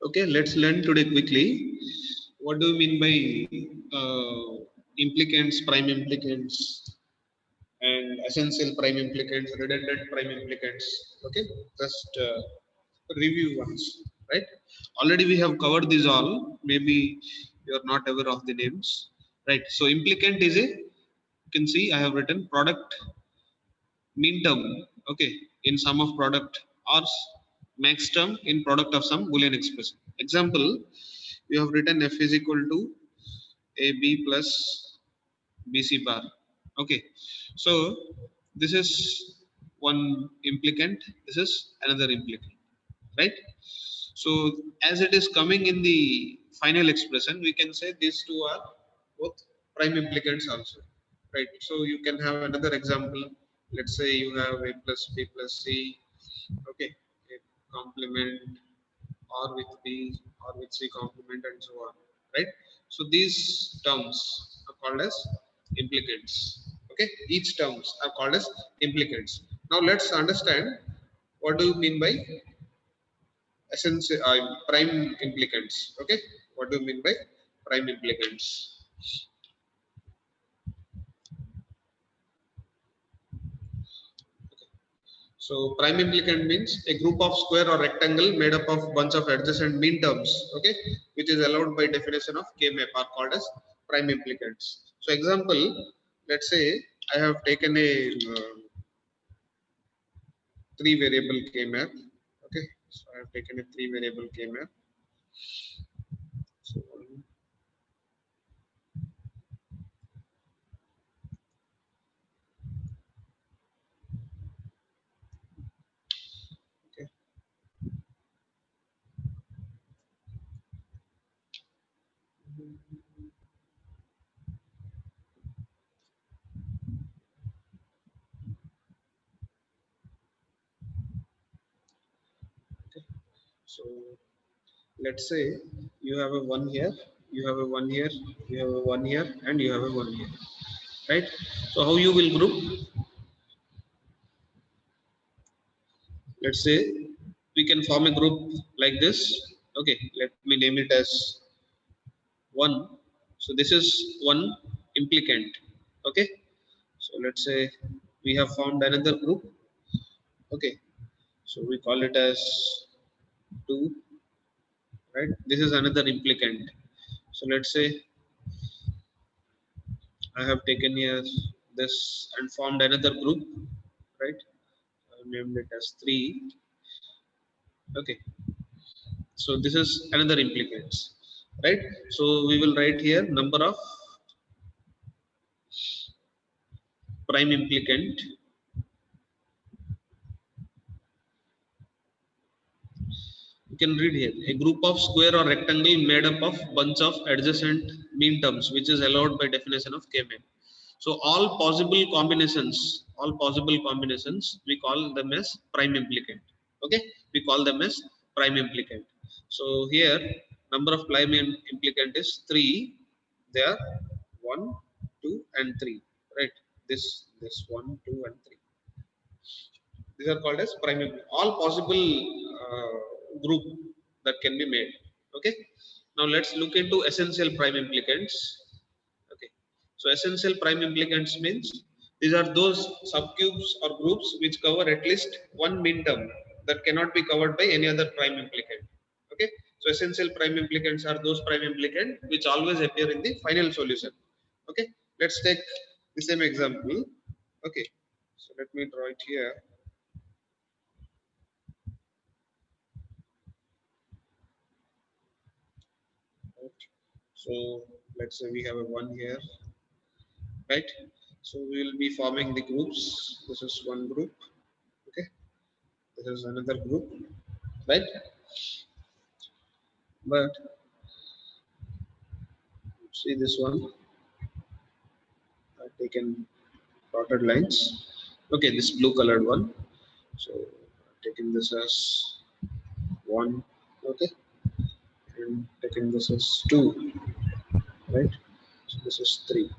Okay, let's learn today quickly. What do you mean by implicants, prime implicants, and essential prime implicants, redundant prime implicants? Okay, just review once, right? Already we have covered these all. Maybe you are not aware of the names, right? So implicant is a, you can see I have written product mean term, okay, in sum of product, or max term in product of some boolean expression. Example, you have written f is equal to ab plus bc bar, okay. So this is one implicant, this is another implicant, right? So as it is coming in the final expression, we can say these two are both prime implicants also, right? So you can have another example. Let's say you have a plus b plus c, okay, a complement, or with b, or with c complement, and so on, right? So these terms are called as implicants, okay. Each terms are called as implicants. Now let's understand what do you mean by essential prime implicants, okay. What do you mean by prime implicants? So prime implicant means a group of square or rectangle made up of bunch of adjacent mean terms, okay, which is allowed by definition of K-map, are called as prime implicants. So example, let's say I have taken a three variable K-map, okay. So I have taken a three variable K-map. So okay. So let's say you have a one here, you have a one here, you have a one here, and you have a one here, right? So how you will group? Let's say we can form a group like this, okay. Let me name it as one. So this is one implicant, okay. So let's say we have formed another group, okay. So we call it as two, right? This is another implicant. So let's say I have taken here this and formed another group, right? I named it as three, okay. So this is another implicants, right? So we will write here number of prime implicant. You can read here a group of square or rectangle made up of bunch of adjacent mean terms, which is allowed by definition of K-map. So all possible combinations, we call them as prime implicant, okay. We call them as prime implicant. So here number of prime implicant is three. They are 1, 2, and 3, right? This 1, 2, and 3. These are called as prime implicant. All possible group that can be made, okay. Now let's look into essential prime implicants, okay. So essential prime implicants means these are those subcubes or groups which cover at least one mean term that cannot be covered by any other prime implicant, okay. So essential prime implicants are those prime implicant which always appear in the final solution, okay. Let's take the same example, okay. So let me draw it here. Right. So let's say we have a one here, right? So we will be forming the groups. This is one group, okay. This is another group, right? But see this one, I've taken dotted lines. Okay, this blue colored one. So I've taken this as one, okay, and taking this as two, right? So this is three.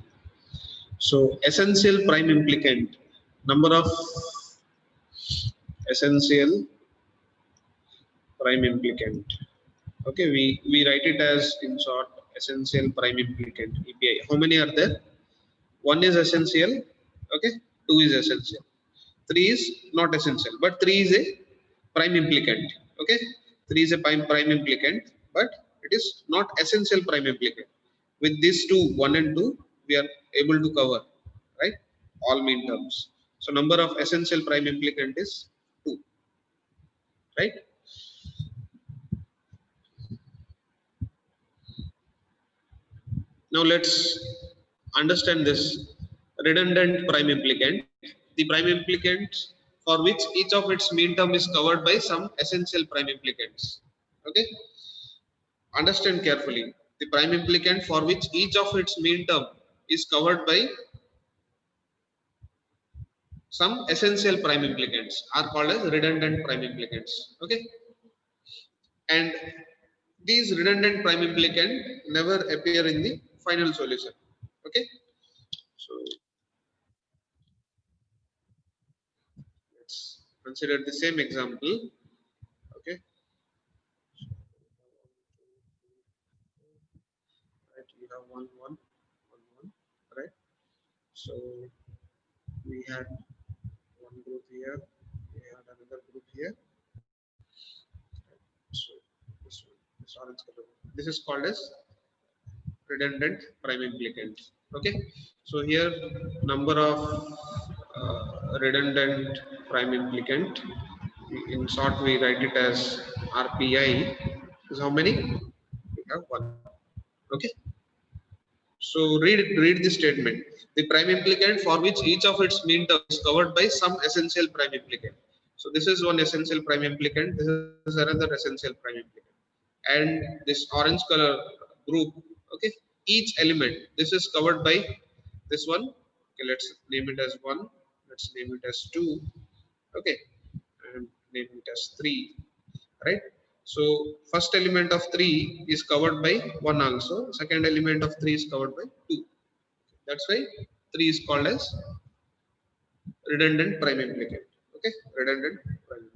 So essential prime implicant, number of essential prime implicant. Okay, we write it as in short essential prime implicant EPI. How many are there? One is essential, okay, two is essential, three is not essential, but three is a prime implicant. Okay, three is a prime implicant, but it is not essential prime implicant. With these two, one and two, we are able to cover, right, all mean terms. So number of essential prime implicant is two, right? Now let's understand this redundant prime implicant. The prime implicants for which each of its mean term is covered by some essential prime implicants. Okay, understand carefully. The prime implicant for which each of its mean term is covered by some essential prime implicants are called as redundant prime implicants. Okay, and these redundant prime implicant never appear in the final solution. Okay, so let's consider the same example. Okay, right, we have one, right? So we had one group here, we had another group here. So this orange color, this is called as redundant prime implicant. Okay, so here number of redundant prime implicant, in short we write it as RPI, is how many? We have one. Okay, so read the statement. The prime implicant for which each of its mean terms is covered by some essential prime implicant. So this is one essential prime implicant, this is another essential prime implicant, and this orange color group. Okay, each element, this is covered by this one. Okay, let's name it as one, let's name it as two. Okay, and name it as three, right? So first element of 3 is covered by 1 also, second element of 3 is covered by 2. That's why 3 is called as redundant prime implicant. Okay, redundant prime implicant.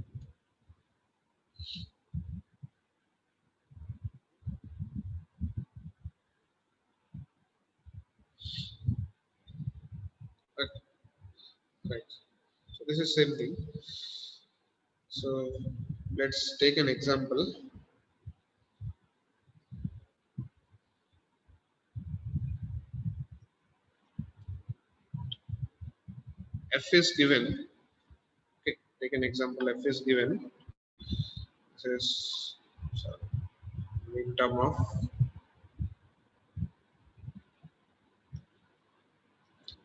Okay, right, so this is same thing. So let's take an example. F is given. Okay, take an example. F is given. This is in term of,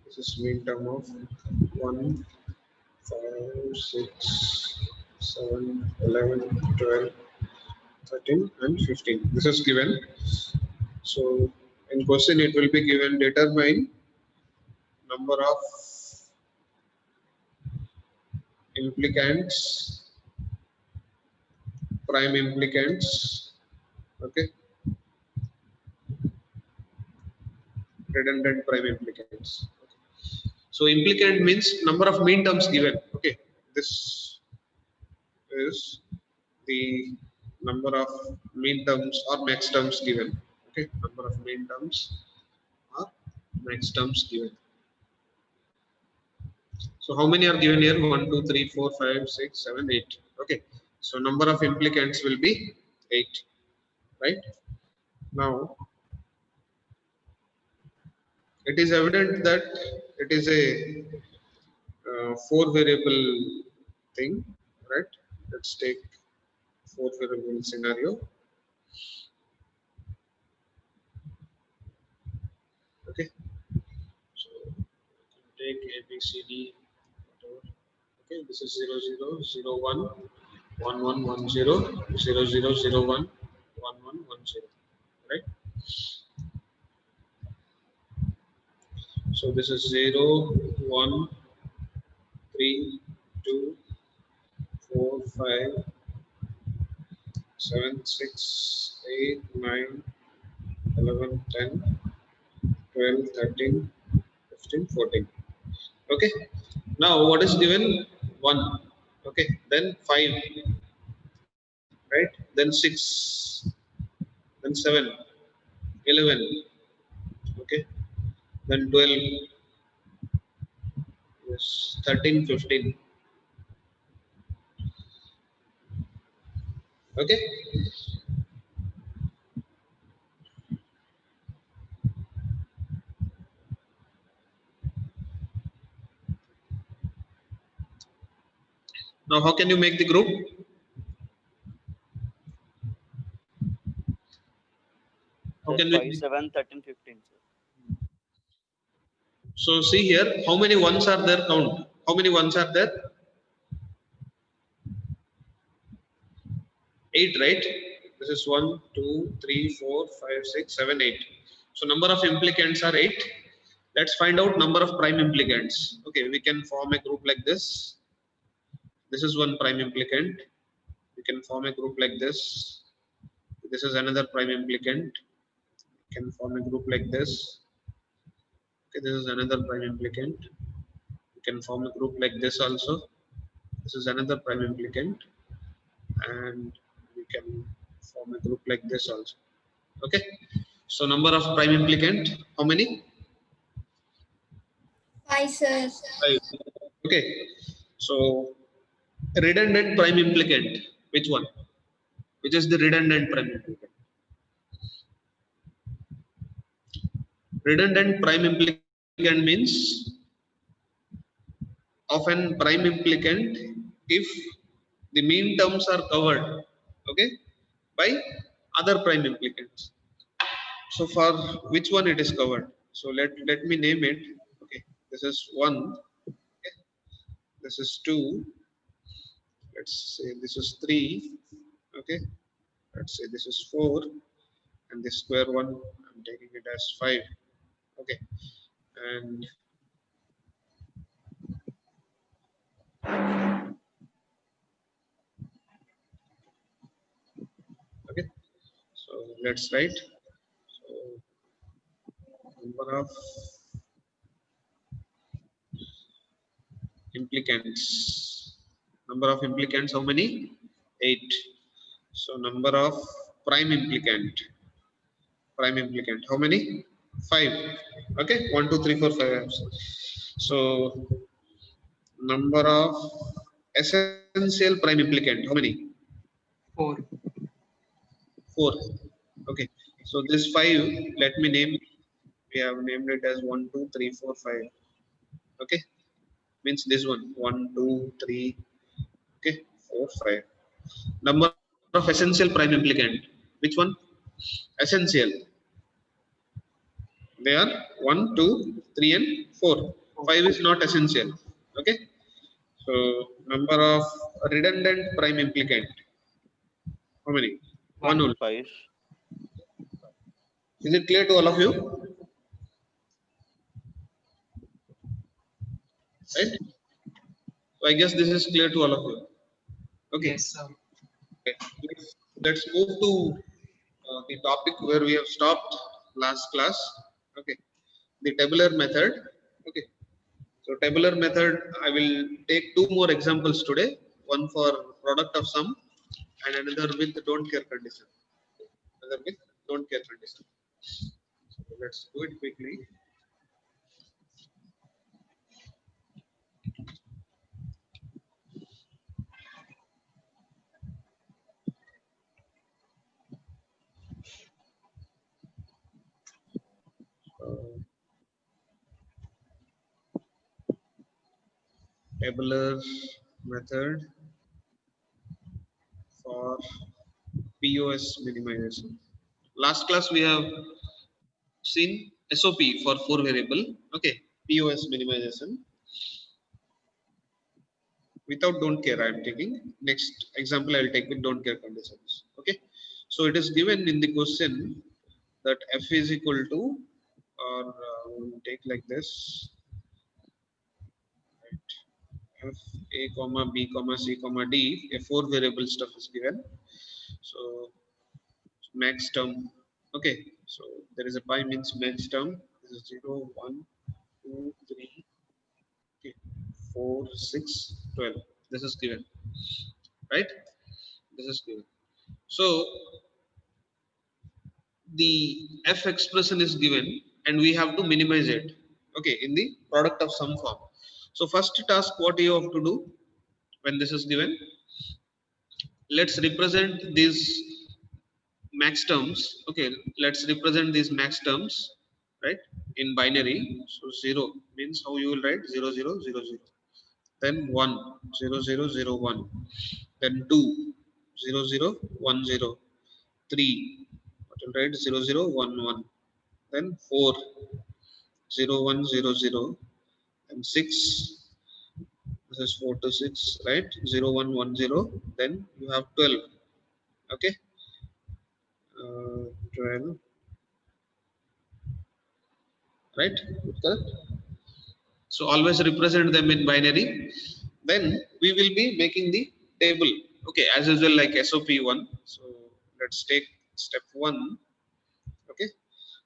this is mean term of 1, 5, 6, 7, 11, 12, 13 and 15. This is given. So in question it will be given determine number of implicants, prime implicants, okay, redundant prime implicants. So implicant means number of mean terms given. Okay, this is the number of mean terms or max terms given. Okay, number of mean terms or max terms given. So how many are given here? 1, 2, 3, 4, 5, 6, 7, 8. Okay, so number of implicants will be 8. Right now, it is evident that it is a four variable thing. Right? Let's take four variable scenario. Okay, so take A, B, C, D, whatever. Okay, this is 0, 0, 0, 1, 1, 1, 1, 0, 0, 0, 0, 1, 1, 1, 1, 0. Right? So this is 0, 1, 3, 2, 4, 5, 7, 6, 8, 9, 11, 10, 12, 13, 15, 14. Okay. Now what is given? 1. Okay. Then 5. Right. Then 6. then 7, 11, okay, then 12, yes, 13, 15, okay. Now how can you make the group? How can we 5, 7, 13, 15, sir. So see here, how many ones are there? Count. How many ones are there? 8, right? This is 1, 2, 3, 4, 5, 6, 7, 8. So number of implicants are 8. Let's find out number of prime implicants. Okay, we can form a group like this. This is one prime implicant. We can form a group like this. This is another prime implicant. We can form a group like this. Okay, this is another prime implicant. We can form a group like this also. This is another prime implicant. And we can form a group like this also. Okay, so number of prime implicant, how many? 5, sir. 5. Okay, so redundant prime implicant, which one? Which is the redundant prime implicant? Redundant prime implicant means of an prime implicant if the mean terms are covered, okay, by other prime implicants. So for which one it is covered? So let me name it. Okay, this is 1. Okay. This is 2. Let's say this is 3. Okay. Let's say this is 4, and the square one I'm taking it as 5. Okay, and okay. So let's write. So number of implicants. Number of implicants, how many? 8. So number of prime implicant. Prime implicant, how many? 5. Okay, 1, 2, 3, 4, 5. So number of essential prime implicant, how many? 4. 4. Okay, so this 5, let me name. We have named it as 1, 2, 3, 4, 5. Okay, means this one 1, 2, 3. Okay, 4, 5. Number of essential prime implicant, which one? Essential. They are 1, 2, 3, and 4. 5 is not essential. Okay, so number of redundant prime implicant, how many? 1 only. 5. Is it clear to all of you? Right, so I guess this is clear to all of you. Okay. Yes, sir. Okay. Let's move to the topic where we have stopped last class. Okay, the tabular method. Okay, so tabular method, I will take 2 more examples today. One for product of sum and another with don't care condition. Another with don't care condition. So let's do it quickly. Tabular method for POS minimization. Last class we have seen SOP for 4 variable. Okay, POS minimization. Without don't care, I am taking. Next example I will take with don't care conditions. Okay, so it is given in the question that f is equal to, or we'll take like this, right? F a comma b comma c comma d, a 4 variable stuff is given. So max term. Okay, so there is a pi means max term. This is 0, 1, 2, 3, okay, 4, 6, 12. This is given, right? This is given. So the f expression is given and we have to minimize it, okay, in the product of sum form. So first task, what you have to do when this is given, let's represent these max terms. Okay, let's represent these max terms, right, in binary. So 0 means how you will write 0 0 0 0, then 1 0 0 0 1, then 2 0 0 1 0, 3 what will write 0 0 1 1, then 4 0 1 0 0, and 6, this is 4 to 6, right, 0 1 1 0, then you have 12, okay, 12, right, correct. So always represent them in binary. Then we will be making the table, okay, as usual, like SOP1. So let's take step 1, okay.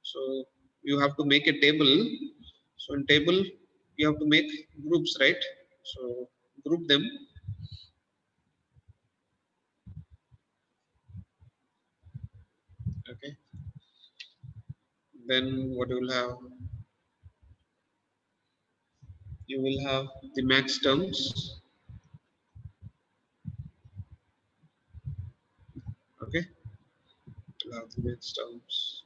So you have to make a table. So in table you have to make groups, right? So group them, okay. Then what you will have the max terms, okay. You have the max terms,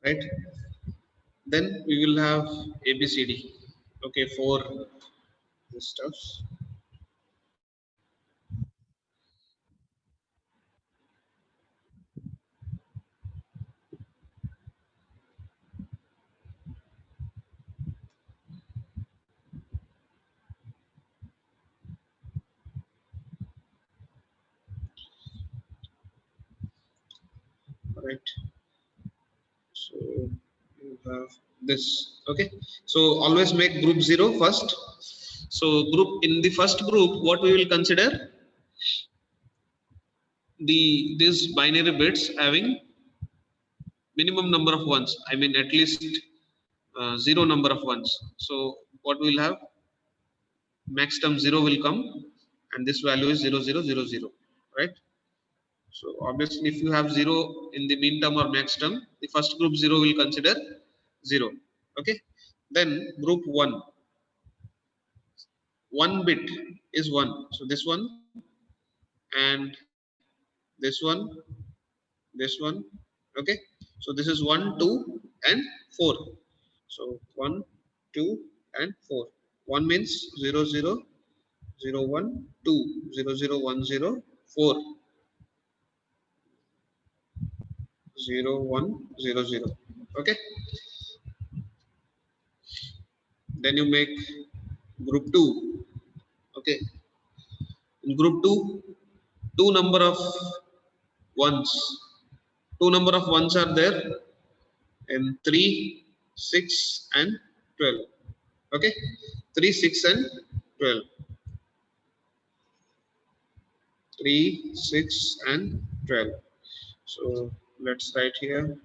right. Then we will have ABCD, okay, for this stuff, right. So you have this, okay. So always make group 0 first. So group, in the first group, what we will consider, these binary bits having minimum number of ones, I mean at least zero number of ones. So what we will have, max term 0 will come, and this value is 0 0 0 0, right? So obviously if you have 0 in the mean term or max term, the first group 0 will consider 0, okay. Then group 1, one bit is 1, so this one and this one, this one, okay. So this is 1 2 and 4. So 1 2 and 4, 1 means 0 0 0 1, 2 0 0 1 0, 4 0 1 0 0, okay. Then you make group 2, okay. In group 2, two number of ones, two number of ones are there in 3 6 and 12, okay. 3 6 and 12, 3 6 and 12. So let's write here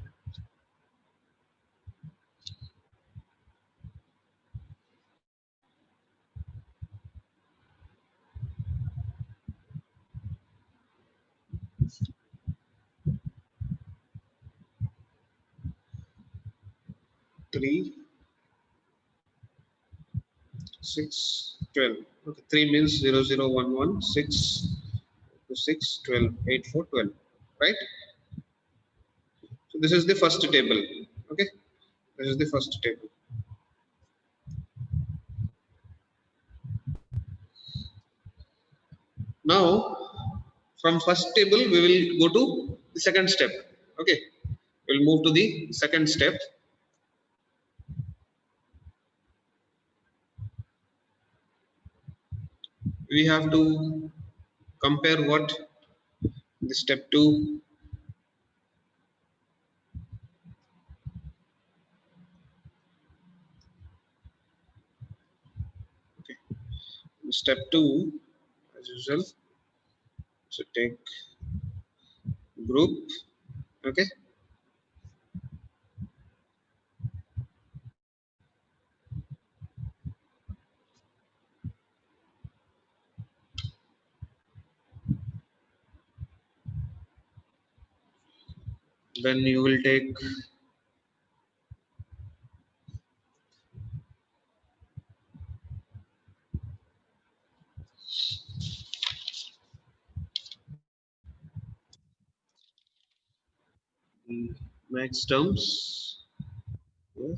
3 6 12, okay. 3 means 0 0 1 1, 6 to 6 12, 8 4 12, right? So this is the first table, okay. This is the first table. Now from first table we will go to the second step, okay. We'll move to the second step. We have to compare what the step 2, okay. Step 2, as usual. So take group, okay. Then you will take max terms. Yeah.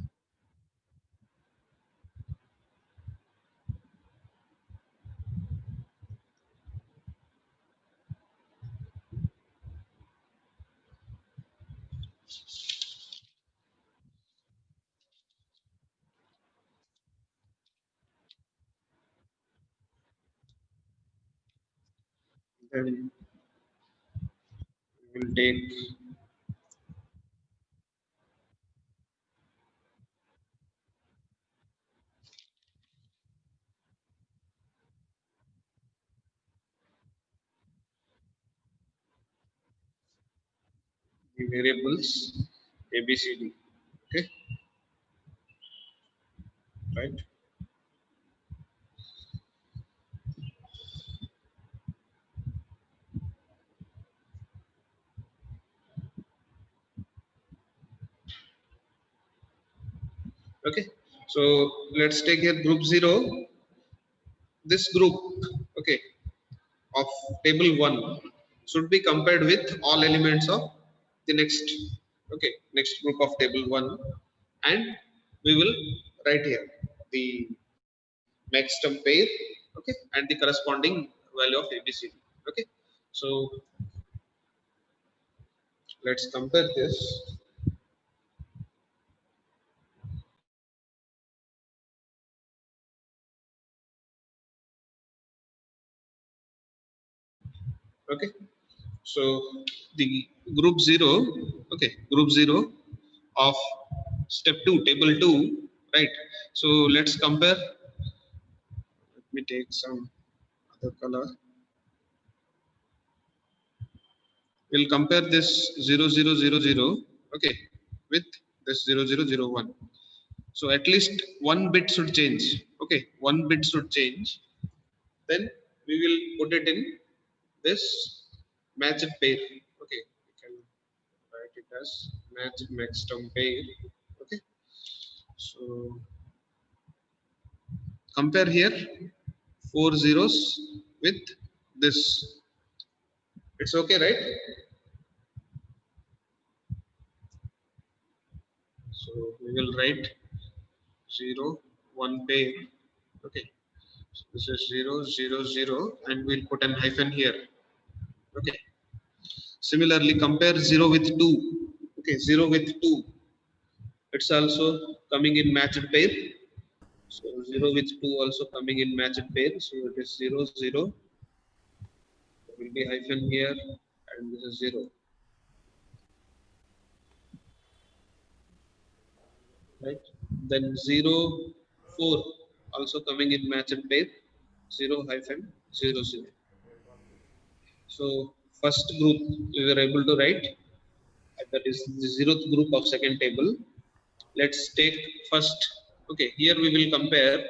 Then we will take the variables ABCD, okay, right. Okay, so let's take here group 0. This group, okay, of table 1 should be compared with all elements of the next, okay, next group of table 1, and we will write here the max term pair, okay, and the corresponding value of ABCD, okay. So let's compare this. Okay, so the group 0, okay, group 0 of step 2 table 2, right. So let's compare. Let me take some other color. We'll compare this 0000, okay, with this 0001. So at least one bit should change, okay, one bit should change. Then we will put it in this matched pair, okay. We can write it as matched max term pair, okay. So compare here 4 zeros with this. It's okay, right? So we will write 0 1 pair, okay. So this is 0 0 0, and we'll put an hyphen here, okay. Similarly, compare 0 with 2, okay. 0 with 2, it's also coming in matched pair. So 0 with 2 also coming in matched pair. So it is 0 0. There will be hyphen here, and this is 0, right? Then 0 4 also coming in matched pair. 0 hyphen 0 0. So first group we were able to write, that is the zeroth group of second table. Let's take first, okay. Here we will compare.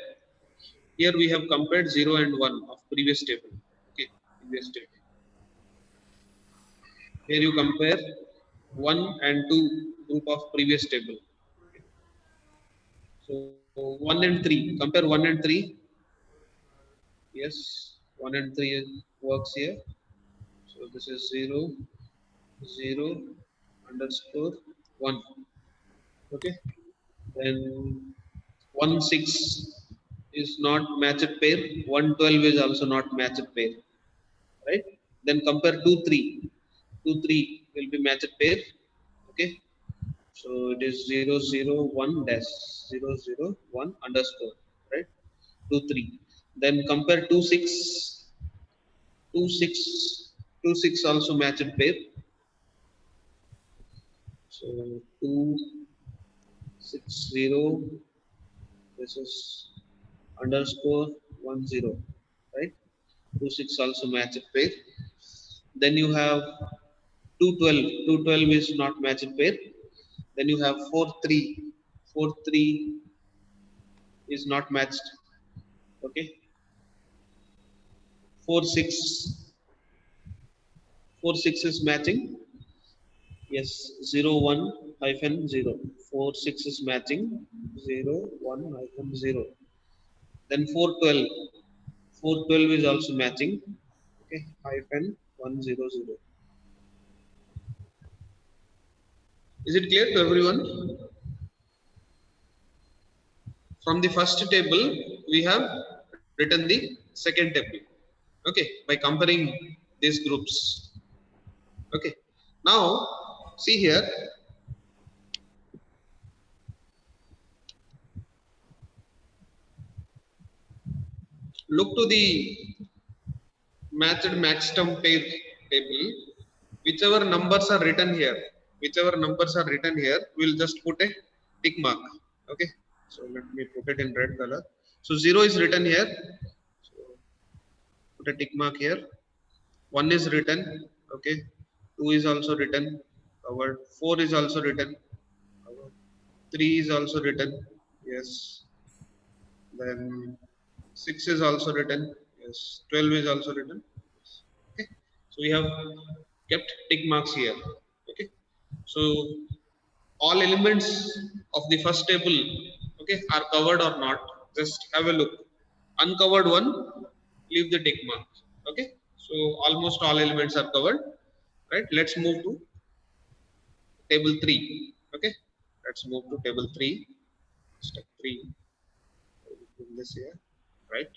Here we have compared 0 and 1 of previous table, okay, previous table. Here you compare 1 and 2 group of previous table. So 1 and 3, compare 1 and 3. Yes, 1 and 3 works here. So this is 0 0 underscore 1, okay. Then 1 6 is not matched pair. 1 12 is also not matched pair, right? Then compare 2 3. 2 3 will be matched pair, okay. So it is 0 0 1 dash 0 0 1 underscore, right. 2 3. Then compare 2 6. 2 6. 2 6 also matched pair. So 2 6 0. This is underscore 1 0, right. 2 6 also matched pair. Then you have 2 12. 2 12 is not matched pair. Then you have 4 3. 4 3 is not matched. Okay. 4 6. 4 6 is matching. Yes, 0 1 hyphen 0. 4 6 is matching. 0 1 hyphen 0. Then 4 12. 4 12 is also matching. Okay, hyphen 1 0 0. Is it clear to everyone? From the first table, we have written the second table. Okay, by comparing these groups. Okay, now see here. Look to the matched max term pair table. Whichever numbers are written here, we'll just put a tick mark. Okay, so let me put it in red color. So 0 is written here. So put a tick mark here. 1 is written. Okay, 2 is also written. Our 4 is also written. Our 3 is also written. Yes. Then 6 is also written. Yes. 12 is also written. Okay. So we have kept tick marks here. Okay. So all elements of the first table, okay, are covered or not. Just have a look. Uncovered one, leave the tick mark. Okay. So almost all elements are covered. Right. Let's move to table 3. Okay. Let's move to table 3. Step 3. This here. Right.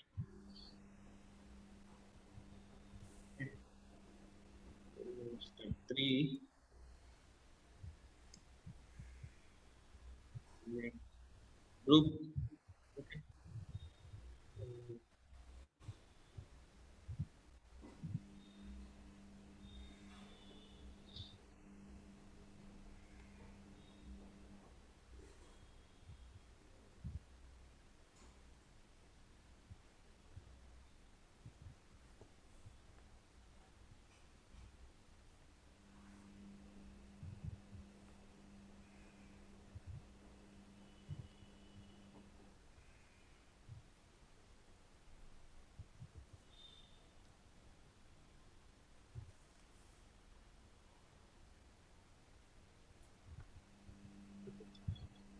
Step 3. Group. Okay.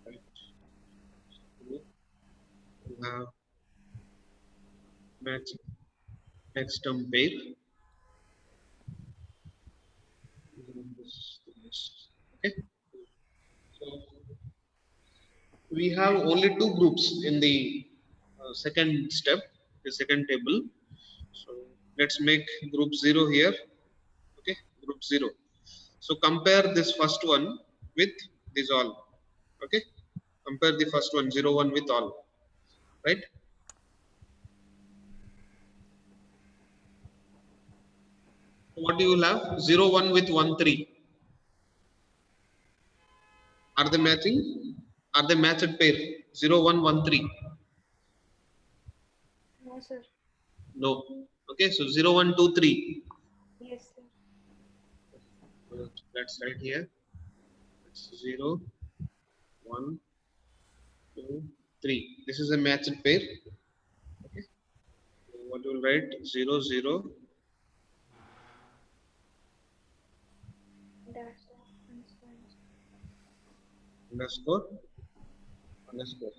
Right. We have match next term pair. Okay. So we have only two groups in the second step, the second table. So let's make group 0 here. Okay, group 0. So compare this first one with this all. Okay, compare the first one 0 1 with all. Right. What do you have? 0 1 with 1 3. Are they matching? Are they matched pair? 0 1 1 3. No, sir. No. Okay, so 0 1 2 3. Yes, sir. That's right here. It's 0 1 2 3. This is a matched pair. Okay. So what you will write? 0 0 That's understand. underscore underscore.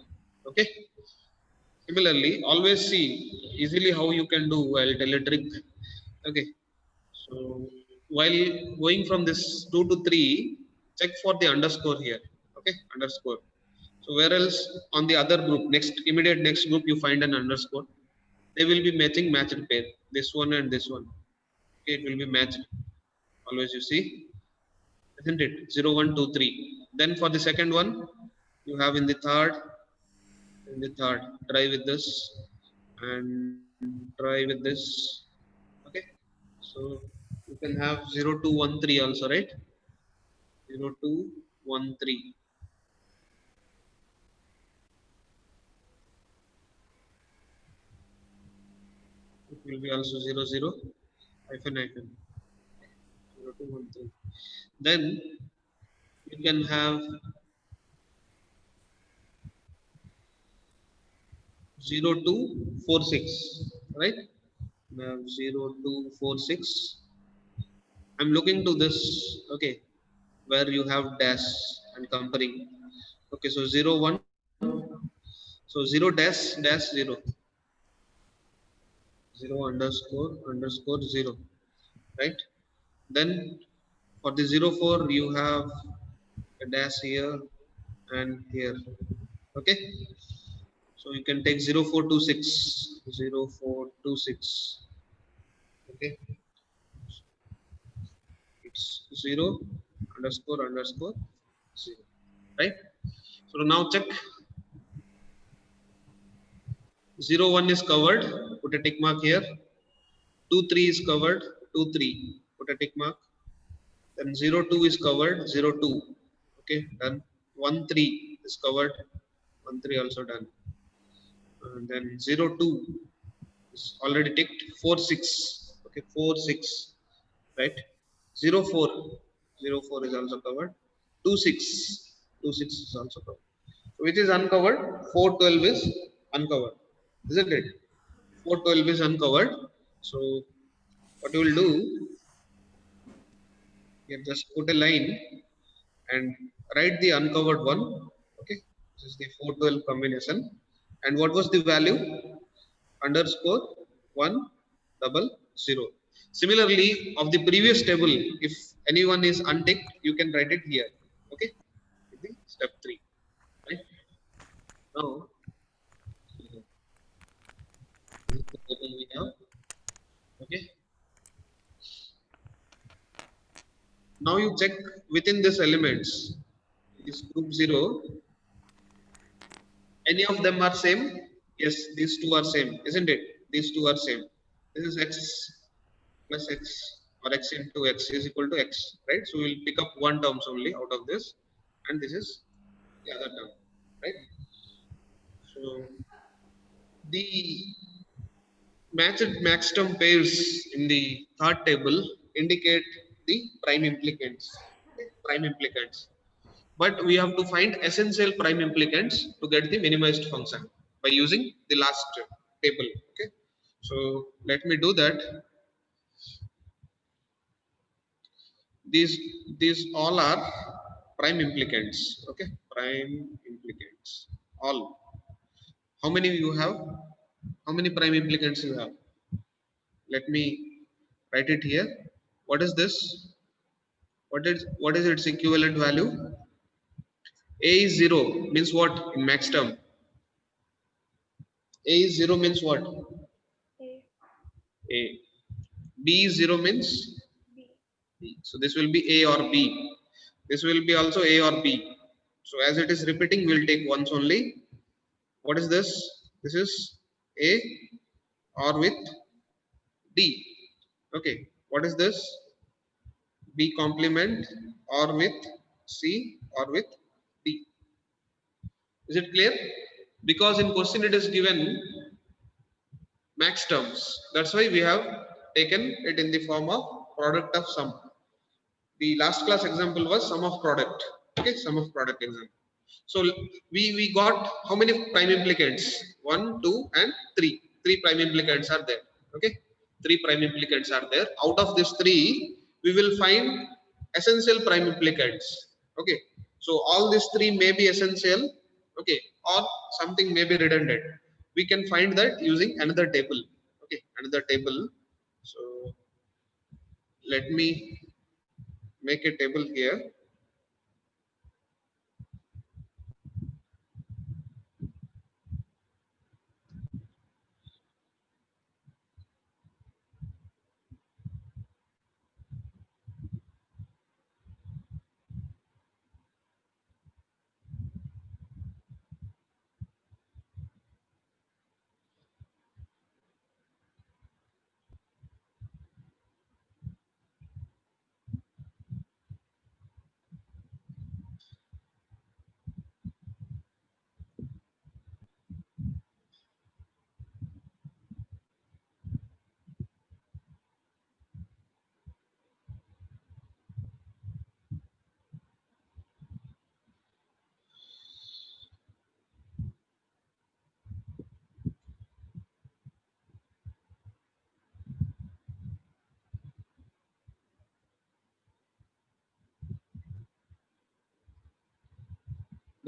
Okay. Similarly, always see easily how you can do. I'll tell a trick. Okay. So while going from this 2 to 3, check for the underscore here. Okay, underscore. So where else on the other group, immediate next group, you find an underscore. They will be matched pair. This one and this one. Okay, it will be matched. Always you see, isn't it? 0 1 2 3. Then for the second one, you have in the third, try with this and try with this. Okay, so you can have 0 2 1 3 also, right? 0 2 1 3. will be also 0 0 hyphen hyphen 0 2 1 3. Then you can have 0 2 4 6, right? We have 0 2 4 6. I'm looking to this, okay, where you have dash and comparing. Okay, so 0 1, so 0 dash dash 0, 0 underscore underscore 0, right? Then for the 0 4 you have a dash here and here, okay? So you can take 0 4 2 6, 0 4 2 6, okay? It's 0 underscore underscore 0, right? So now check. 0 1 is covered, put a tick mark here. 2 3 is covered, 2 3, put a tick mark. Then 0 2 is covered, 0 2, okay, done. 1 3 is covered, 1 3 also done. And then 0 2 is already ticked, 4 6, okay, 4 6, right? 0 4, 0 4 is also covered, 2 6, 2 6 is also covered. So which is uncovered? 4 12 is uncovered, isn't it? 4 12 is uncovered. So what you will do, you just put a line and write the uncovered one. Okay, this is the 412 combination. And what was the value? Underscore 100. Similarly, of the previous table, if anyone is unticked, you can write it here. Okay, with the step 3. Right now, this is the table we have. Okay, now you check within this elements. This group 0, any of them are same? Yes, these two are same, isn't it? These two are same. This is x plus x, or x into x is equal to x, right? So we'll pick up one terms only out of this, and this is the other term, right? So the matched max term pairs in the third table indicate the prime implicants, okay? Prime implicants. But we have to find essential prime implicants to get the minimized function by using the last table, okay? So let me do that. These all are prime implicants, okay? Prime implicants, all. How many you have? How many prime implicants you have? Let me write it here. What is this? What is its equivalent value? A is 0 means what in max term? A is 0 means what? A, A. B is 0 means B, B. So this will be A or B. This will be also A or B. So as it is repeating, we'll take once only. What is this? This is A or with D. Okay. What is this? B complement or with C or with D. Is it clear? Because in question it is given max terms. That's why we have taken it in the form of product of sum. The last class example was sum of product. Okay, sum of product example. So we got how many prime implicants? 1 2 and 3. Three prime implicants are there. Okay, three prime implicants are there. Out of these three, we will find essential prime implicants. Okay, so all these three may be essential, okay, or something may be redundant. We can find that using another table. Okay, another table. So let me make a table here.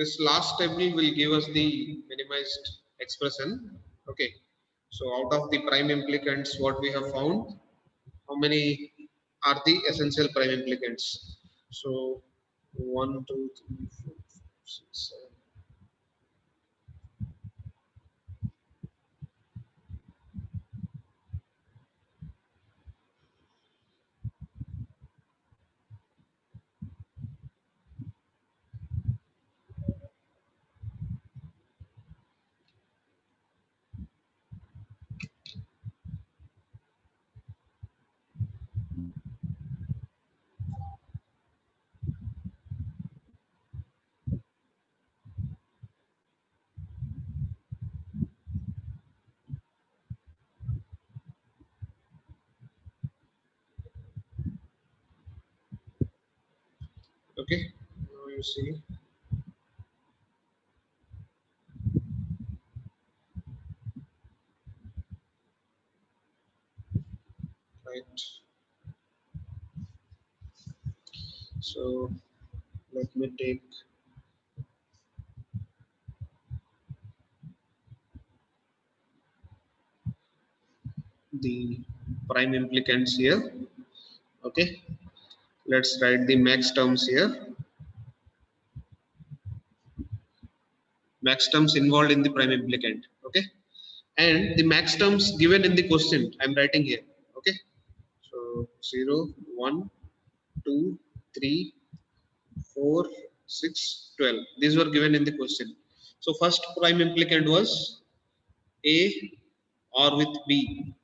this last table will give us the minimized expression. Okay, so out of the prime implicants what we have found, how many are the essential prime implicants? So 1 2 3 4 5 6 7. Okay, now you see, right? So let me take the prime implicants here. Okay, let's write the max terms here. Max terms involved in the prime implicant. Okay, and the max terms given in the question I'm writing here. Okay, so 0 1 2 3 4 6 12, these were given in the question. So first prime implicant was A or with B,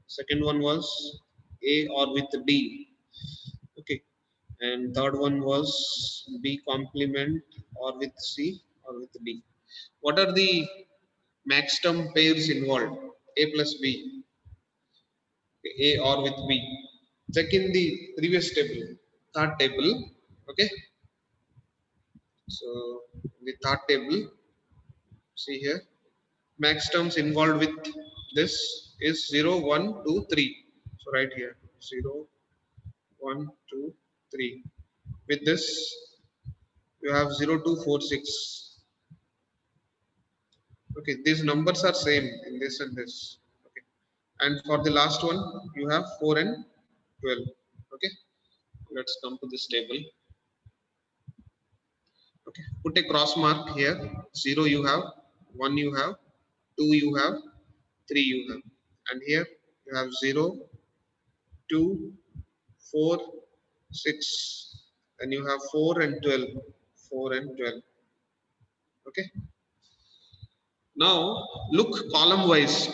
second one was A or with D. Okay, and third one was B complement or with C or with D. What are the max term pairs involved? A plus B, A or with B. Check in the previous table, third table. Okay, so the third table, see here, max terms involved with this is 0 1 2 3. So right here 0 1 2 3. With this you have 0 2 4 6. Okay, these numbers are same in this and this. Okay, and for the last one you have 4 and 12. Okay, let's come to this table. Okay, put a cross mark here. 0 you have, 1 you have, 2 you have, 3 you have, and here you have 0 2 4 6, and you have 4 and 12, 4 and 12. Okay, now look column wise.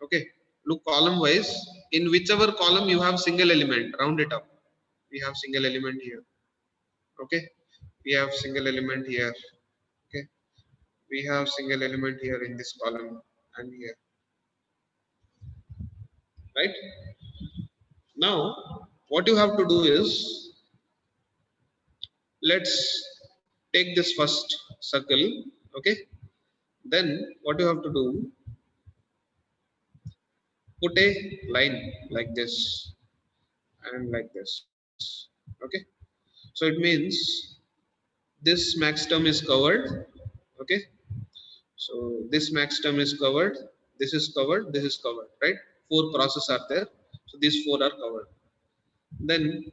Okay, look column wise, in whichever column you have single element, round it up. We have single element here. Okay, we have single element here. Okay, we have single element here in this column and here, right? Now what you have to do is, let's take this first circle. Okay, then what you have to do, put a line like this and like this. Okay, so it means this max term is covered. Okay, so this max term is covered, this is covered, this is covered, right? Four crosses are there, so these four are covered. Then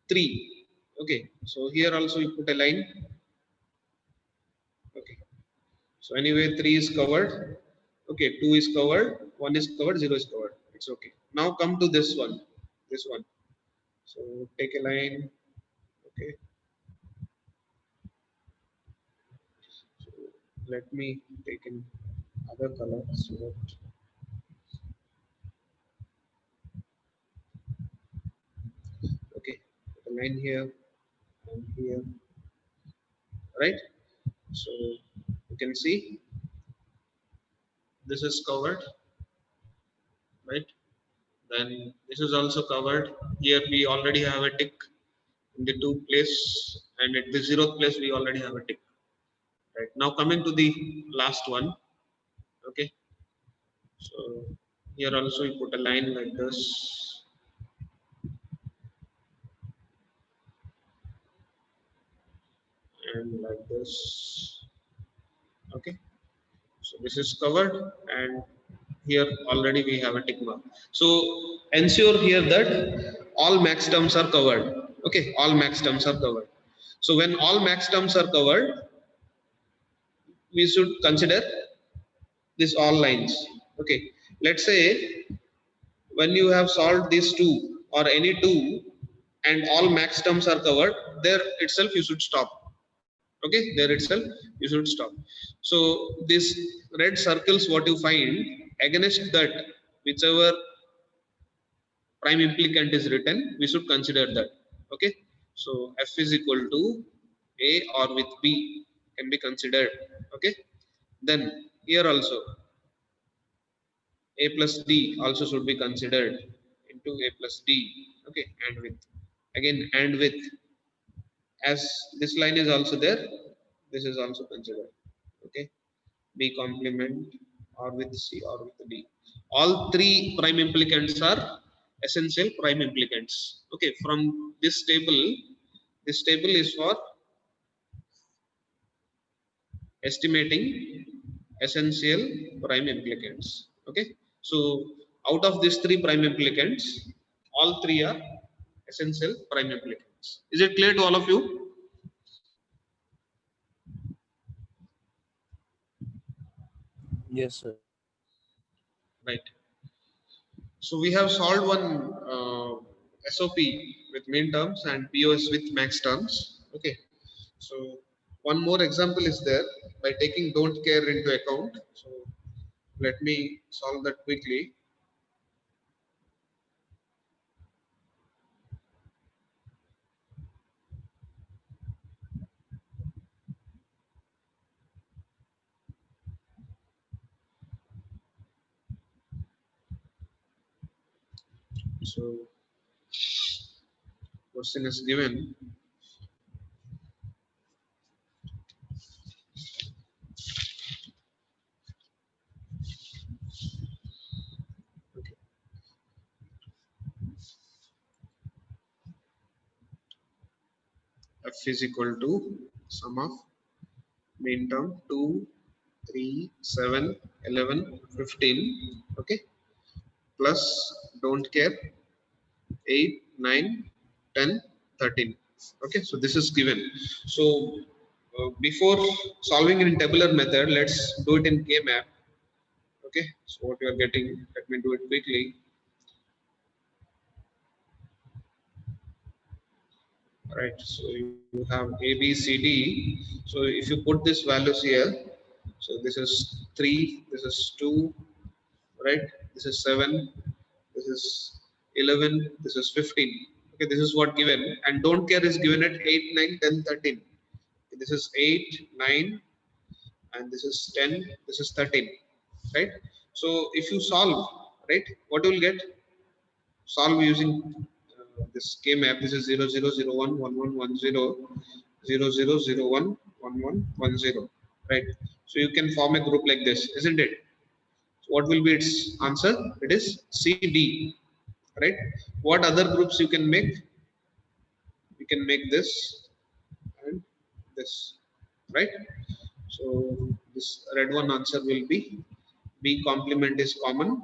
3. Okay, so here also you put a line. Okay, so anyway 3 is covered. Okay, 2 is covered, 1 is covered, 0 is covered. It's okay. Now come to this one, this one. So take a line. Okay, so let me take in other color so that, okay, put a line here and here, right? So you can see this is covered, right? Then this is also covered. Here we already have a tick in the 2 place, and at the 0th place we already have a tick. Right, now coming to the last one. Okay, so here also you put a line like this, and like this. Okay, so this is covered, and here already we have a tick mark. So ensure here that all max terms are covered. Okay, all max terms are covered. So when all max terms are covered, we should consider this all lines. Okay, let's say when you have solved these two or any two and all max terms are covered, there itself you should stop. Okay, there itself you should stop. So this red circles what you find, against that whichever prime implicant is written, we should consider that. Okay, so f is equal to a or with b can be considered. Okay, then here also a plus d also should be considered into a plus d. Okay, and with, again and with, as this line is also there, this is also considered. Okay, b complement or with c or with d. All three prime implicants are essential prime implicants. Okay, from this table is for estimating essential prime implicants. Okay, so out of these three prime implicants, all three are essential prime implicants. Is it clear to all of you? Yes, sir. Right. So we have solved one SOP with mean terms and POS with max terms. Okay, so one more example is there by taking don't care into account. So let me solve that quickly. So question is given. Okay. F is equal to sum of mean term 2, 3, 7, 11, 15. Okay, plus don't care 8, 9, 10, 13. Okay, so this is given. So before solving in tabular method, let's do it in K-map. Okay, so what you are getting, let me do it quickly. Right, so you have A, B, C, D. So if you put these values here, so this is 3, this is 2, right? This is 7, this is 11, this is 15. Okay, this is what given, and don't care is given at 8, 9, 10, 13. Okay, this is 8, 9, and this is 10, this is 13, right? So if you solve, right, what you will get? Solve using this K map. This is 0, 0, 0, 1, 1, 1, 1, 0, 0, 0, 0, 1, 1, 1, 1, 0, right? So you can form a group like this, isn't it? What will be its answer? It is CD, right? What other groups you can make? You can make this and this, right? So this red one answer will be B complement is common,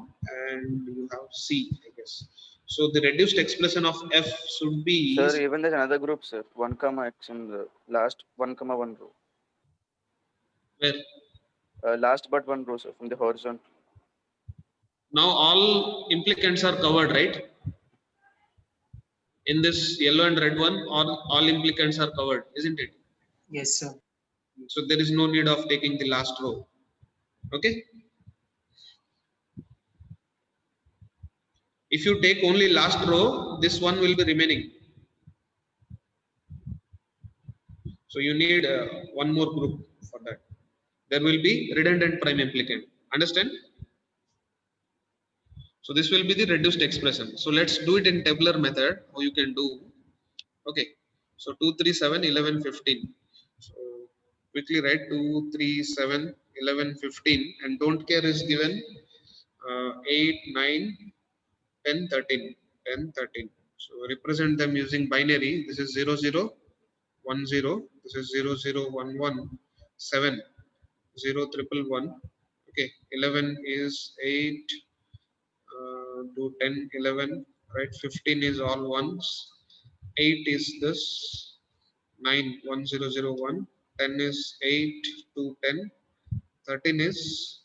and you have C, I guess. So the reduced expression of F should be Sir, even there's another group, sir. 1 comma x in the last 1 comma 1 row. where Last but one row, sir, from the horizontal. now all implicants are covered, right? In this yellow and red one, all implicants are covered, isn't it? Yes, sir. So there is no need of taking the last row. Okay. If you take only last row, this one will be remaining. So you need one more group for that. There will be redundant prime implicant. Understand? So this will be the reduced expression. So let's do it in tabular method. How you can do? Okay. So 2, 3, 7, 11, 15. So quickly write 2, 3, 7, 11, 15, and don't care is given 8, 9, 10, 13. 10, 13. So represent them using binary. This is 0, 0, 1, 0. This is 0 0 1 1 7 0 triple 1. Okay, 11 is 8 to 10 11, right? 15 is all ones, 8 is this 9 1 0 0 1, 10 is 8 to 10, 13 is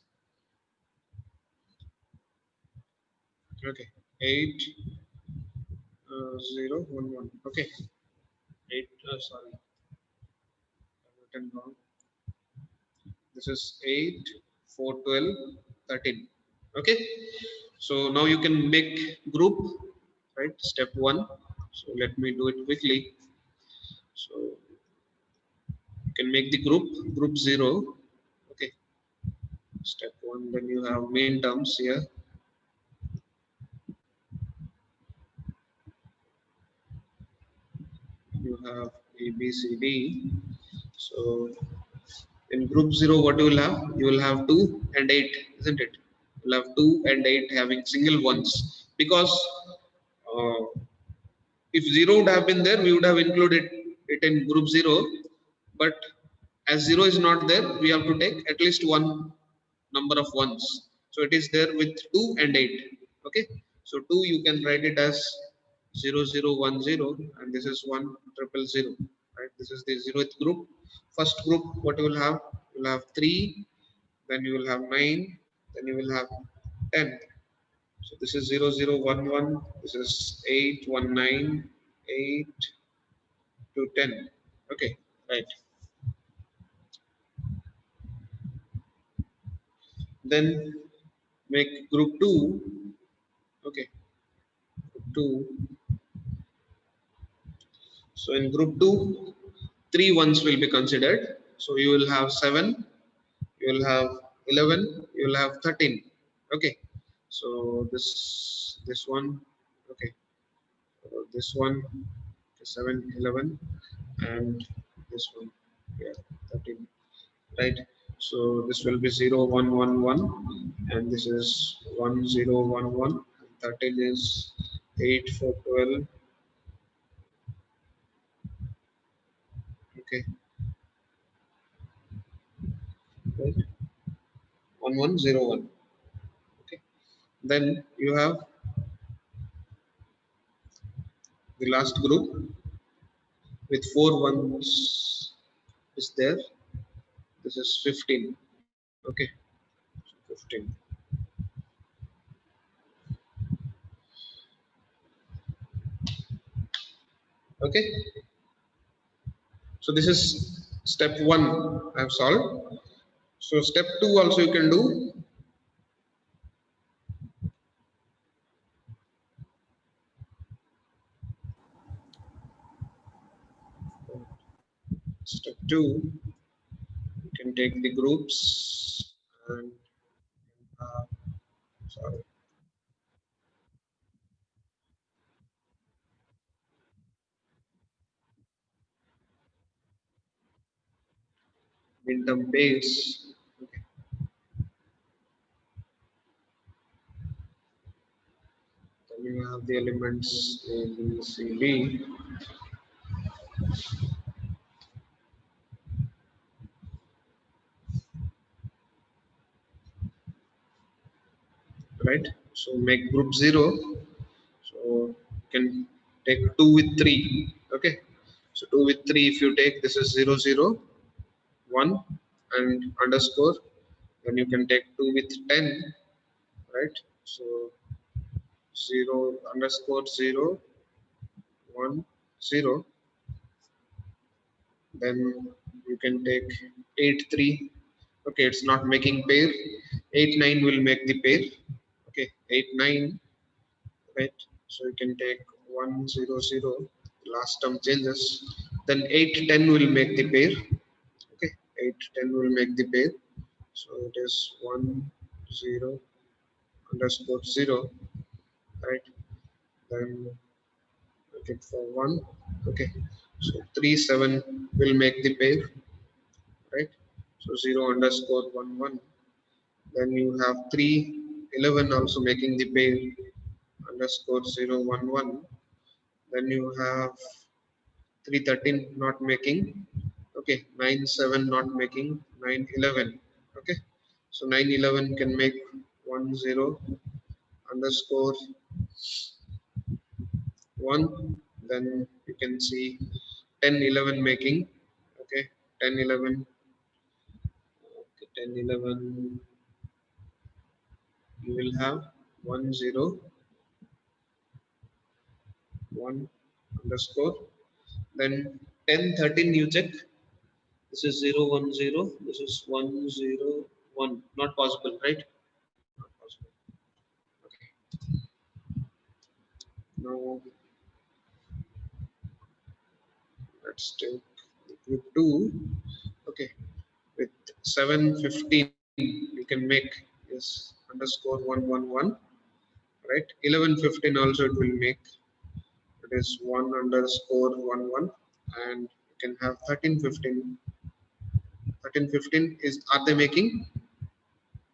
okay 8 0 1 1. Okay, 8 sorry, I've written wrong. This is 8 4 12 13. Okay, so now you can make group, right? Step 1. So let me do it quickly. So you can make the group 0. Okay, step 1. Then you have main terms here. You have A B C D. So in group 0, what you will have? You will have 2 and 8, isn't it? You'll have 2 and 8 having single ones, because uh, if 0 would have been there, we would have included it in group 0. But as 0 is not there, we have to take at least one number of ones. So it is there with 2 and 8. Okay, so 2 you can write it as 0 0 1 0, and this is 1 triple 0, right? This is the 0th group. First group, what you will have? You will have 3, then you will have 9, then you will have 10. So this is 0 0 1 1, this is 8 1 9, 8 to 10. Okay, right. Then make group 2. Okay, group 2. So in group 2, 3 ones will be considered. So you will have 7, you will have 11, you will have 13. Okay, so this one, okay, so this one, okay, 7 11, and this one, yeah, 13, right? So this will be 0 1 1 1, and this is 1 0 1 1, and 13 is 8 4 12. Okay, right, 1 1 0 1. Okay, then you have the last group with 4 ones is there. This is 15. Okay, 15. Okay, so this is step 1 I have solved. So step 2 also you can do. Step 2, you can take the groups and uh, sorry, midterm base. Okay. Then you have the elements A, B, C, D. Right? So make group 0. So you can take 2 with 3. Okay. So 2 with 3, if you take, this is 0 0 1 and underscore, then you can take 2 with 10, right? So 0 underscore 0 1 0, then you can take 8 3. Okay, it's not making pair. 8 9 will make the pair. Okay, 8 9, right? So you can take 1 0 0, last term changes, then 8 10 will make the pair. Okay, 8 10 will make the pair. So it is 1 0 underscore 0, right? Then looking for 1. Okay, so 3 7 will make the pair, right? So 0 underscore 1 1. Then you have 3 11 also making the pair, underscore 0 1 1. Then you have 3 13 not making. Okay, 9 7 not making, 9 11. Okay, so 9 11 can make 1 0 underscore 1. Then you can see 10 11 making. Okay, 10 11. Okay, 10 11 you will have 1 0 1 underscore. Then 10 13 you check. This is 0 1 0. This is 1 0 1. Not possible, right? Not possible. Okay. Now let's take group 2. Okay, with 7 15 you can make this underscore 1 1 1, right? 11 15 also it will make, it is 1 underscore 1 1. And you can have 13 15. 13 15 is, are they making?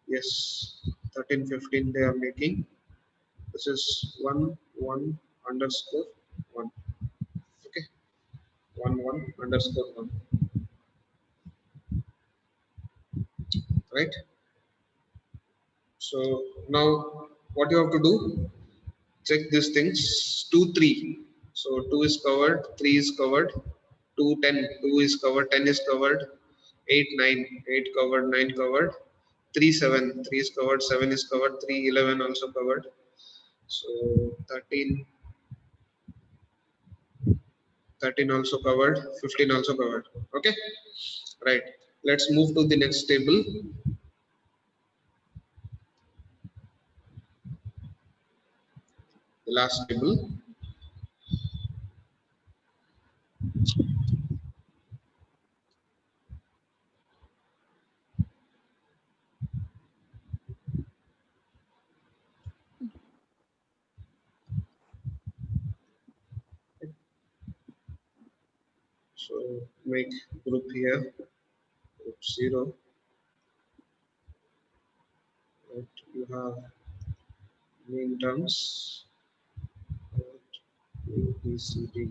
Yes, 13 15 they are making. This is 1 1 underscore 1. Okay, 1 1 underscore 1, right? So now what you have to do, check these things. 2 3, so 2 is covered, 3 is covered, 2 10, 2 is covered, 10 is covered, 8 9, 8 covered, 9 covered, 3 7, 3 is covered, 7 is covered, 3 11 also covered. So 13 13 also covered, 15 also covered. Okay, right, let's move to the next table. The last table. So make group here, group 0. Right, you have main terms, right, A, B, C, D,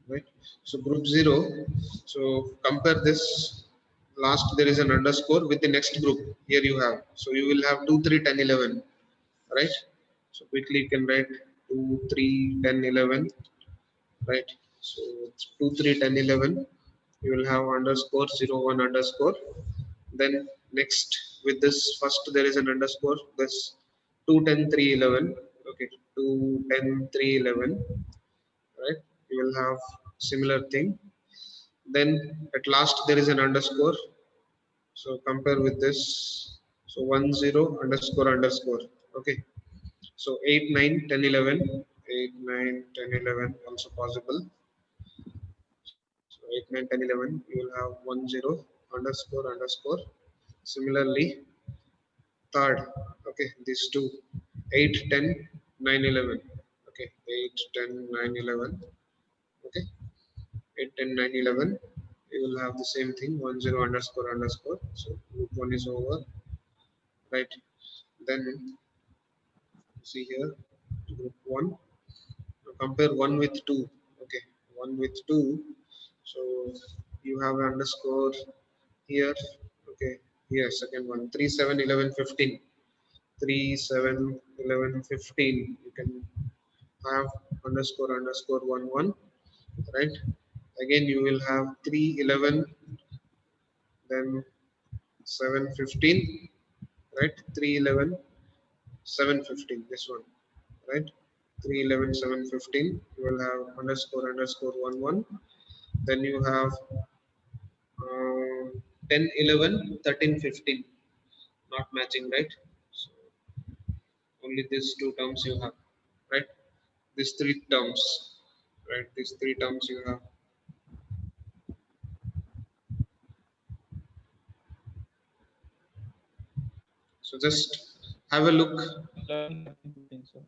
right? So group 0. So compare this. Last there is an underscore with the next group. Here you have. So you will have 2 3 10 11, right? So quickly you can write 2 3 10 11, right? So it's 2 3 10 11. You will have underscore 0 1 underscore. Then next with this first there is an underscore. This 2 10 3 11. Okay, 2 10 3 11, right? You will have similar thing. Then at last there is an underscore. So compare with this. So 1 0 underscore underscore. Okay, so 8 9 10 11, 8 9 10 11 also possible. So 8 9 10 11 you will have 1 0 underscore underscore. Similarly third, okay, these two, 8 10 9 11. Okay, 8 10 9 11. Okay, 8 10 9 11 you will have the same thing, 1 0 underscore underscore. So group 1 is over, right? Then see here, group 1. Now compare 1 with 2. Okay, 1 with 2. So you have underscore here. Okay, here second one, 3 7 11 15. 3 7 11 15 you can have underscore underscore 1 1, right? Again you will have 3 11, then 7 15, right? 3 11 7 15, this one, right? 3 11 7 15 you will have underscore underscore 1 1. Then you have 10 11 13 15 not matching, right? So only these two terms you have, right? These three terms, right? These three terms you have. So just have a look. 11, 13, 15, sir.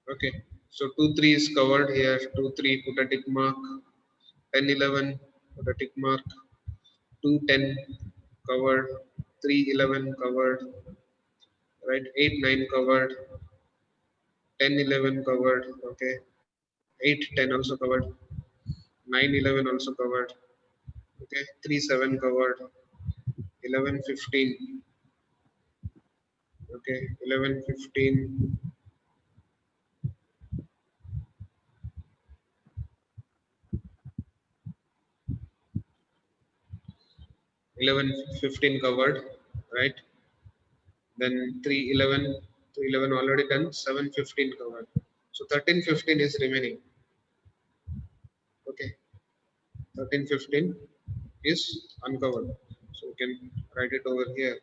Okay, so 2 3 is covered here. 2 3 put a tick mark. 10 11 put a tick mark. 2 10 covered. 3 11 covered, right? 8 9 covered. 10, 11 covered. Okay. 8, 10 also covered. 9, 11 also covered. Okay. 3, 7 covered. 11, 15. Okay. 11, 15. 11, 15 covered, right? Then 3, 11, 3, 11 already done. 7, 15 covered. So 13, 15 is remaining. Okay. 13, 15 is uncovered. So you can write it over here.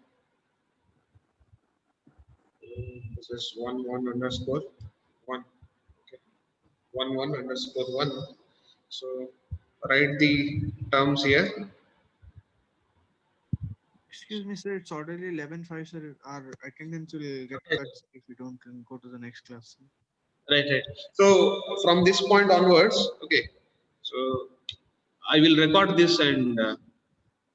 This is 1, 1 underscore 1. Okay. 1, 1 underscore 1. So write the terms here. Excuse me, sir. It's already 11:05, sir. Our attendance will get Okay. cut if we don't go to the next class. Sir. Right, right. So from this point onwards, okay. So I will record this and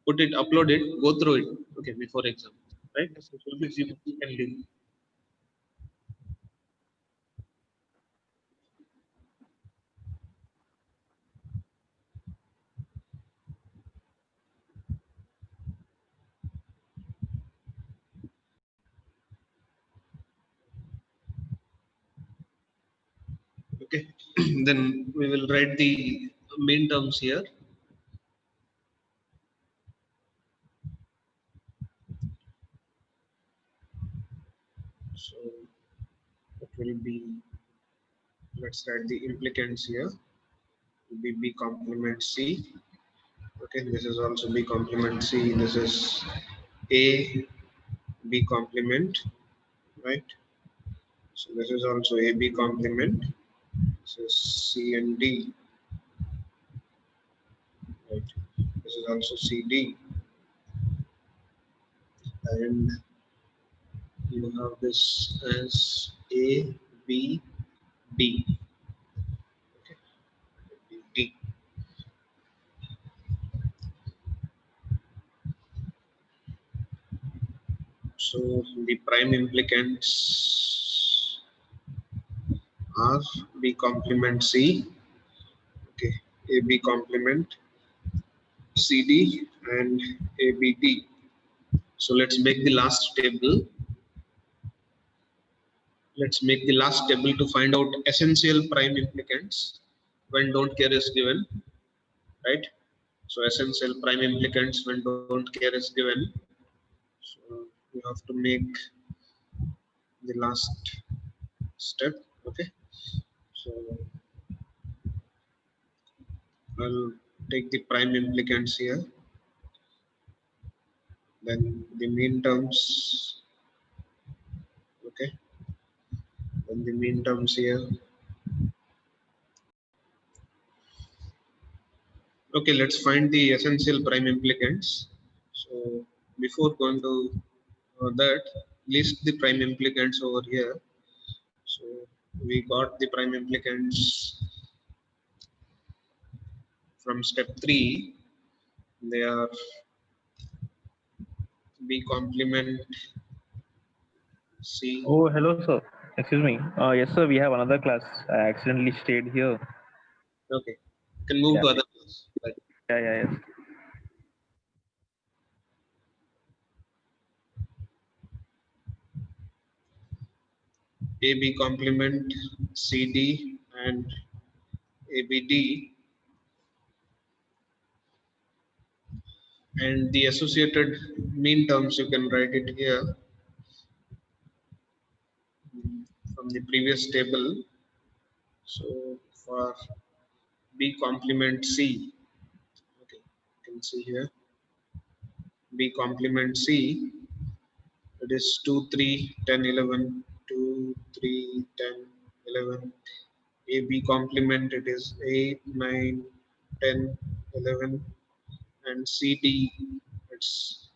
put it, upload it, go through it. Okay, before exam, right? Yes, sir. So Yes, sir. you can do. Okay, then we will write the main terms here. So it will be, let's write the implicants here. It will be B complement C. Okay, this is also B complement C. This is A B complement, right? So this is also A B complement. This is C and D, right? This is also C D, and you have this as A B D. Okay, D. So the prime implicants are B complement C, okay, AB complement CD and ABD. So let's make the last table. Let's make the last table to find out essential prime implicants when don't care is given, right? So essential prime implicants when don't care is given. So you have to make the last step, okay? So I'll take the prime implicants here. Then the mean terms, okay? Then the mean terms here. Okay, let's find the essential prime implicants. So before going to that, list the prime implicants over here. So we got the prime implicants from step 3. They are B complement C. Oh, hello, sir. Excuse me. Yes, sir. We have another class. I accidentally stayed here. Okay, you can move Yeah. to other class. Right. Yeah, yeah, yes. AB complement CD and ABD, and the associated mean terms you can write it here from the previous table. So for B complement C, okay, you can see here B complement C, it is 2, 3, 10, 11, 2, 3, 10, 11. AB complement, it is 8, 9, 10, 11, and CD, it's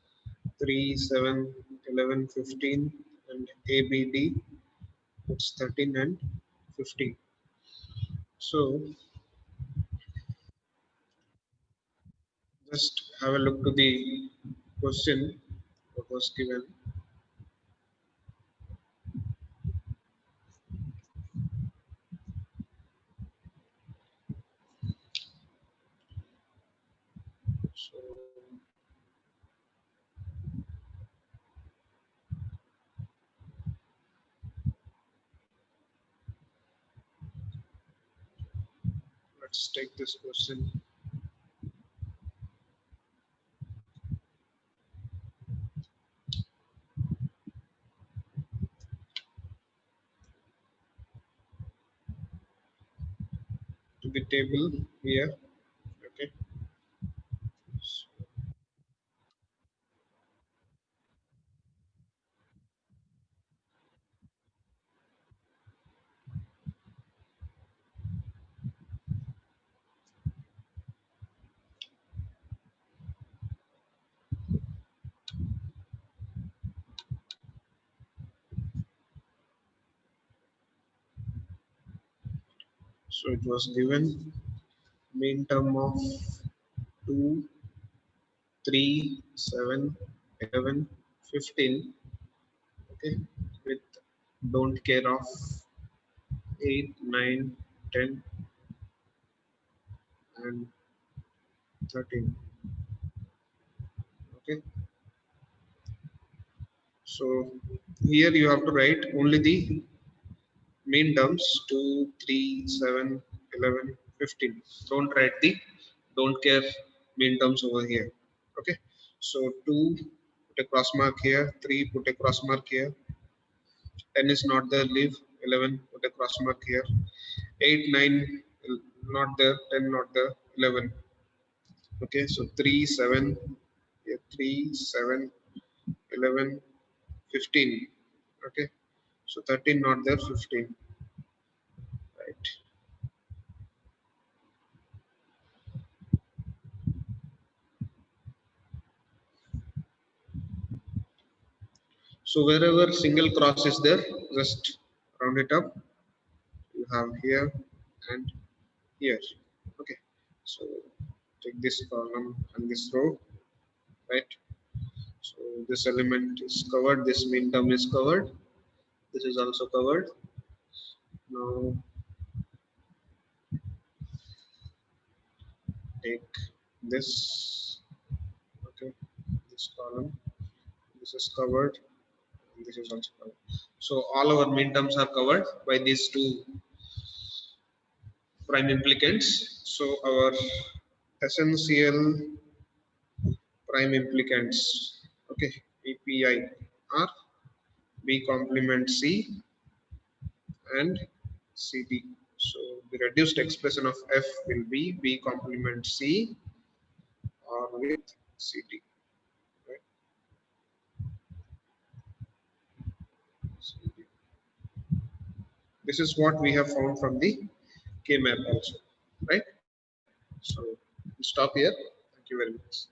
3, 7, 11, 15, and ABD, it's 13 and 15. So just have a look to the question that was given. So let's take this question. To the table here. Okay. So it was given mean term of 2, 3, 7, 11, 15. Okay, with don't care of 8, 9, 10, and 13. Okay, so here you have to write only the main terms 2, 3, 7, 11, 15. Don't write the don't care main terms over here. Okay, so 2 put a cross mark here, 3 put a cross mark here, 10 is not there, leave, 11 put a cross mark here, 8, 9 not there, 10 not there, 11. Okay, so 3, 7, yeah, 3, 7, 11, 15. Okay, so 13 not there, 15. Right. So wherever single cross is there, just round it up. You have here and here. Okay, so take this column and this row, right? So this element is covered, this mean term is covered, this is also covered. Now take this, okay, this column, this is covered, and this is also covered. So all our mean terms are covered by these two prime implicants. So our essential prime implicants, okay, API are B complement C and CD. So the reduced expression of F will be B complement C or with CD. Right? CD. This is what we have found from the K-map also, right? So we'll stop here. Thank you very much.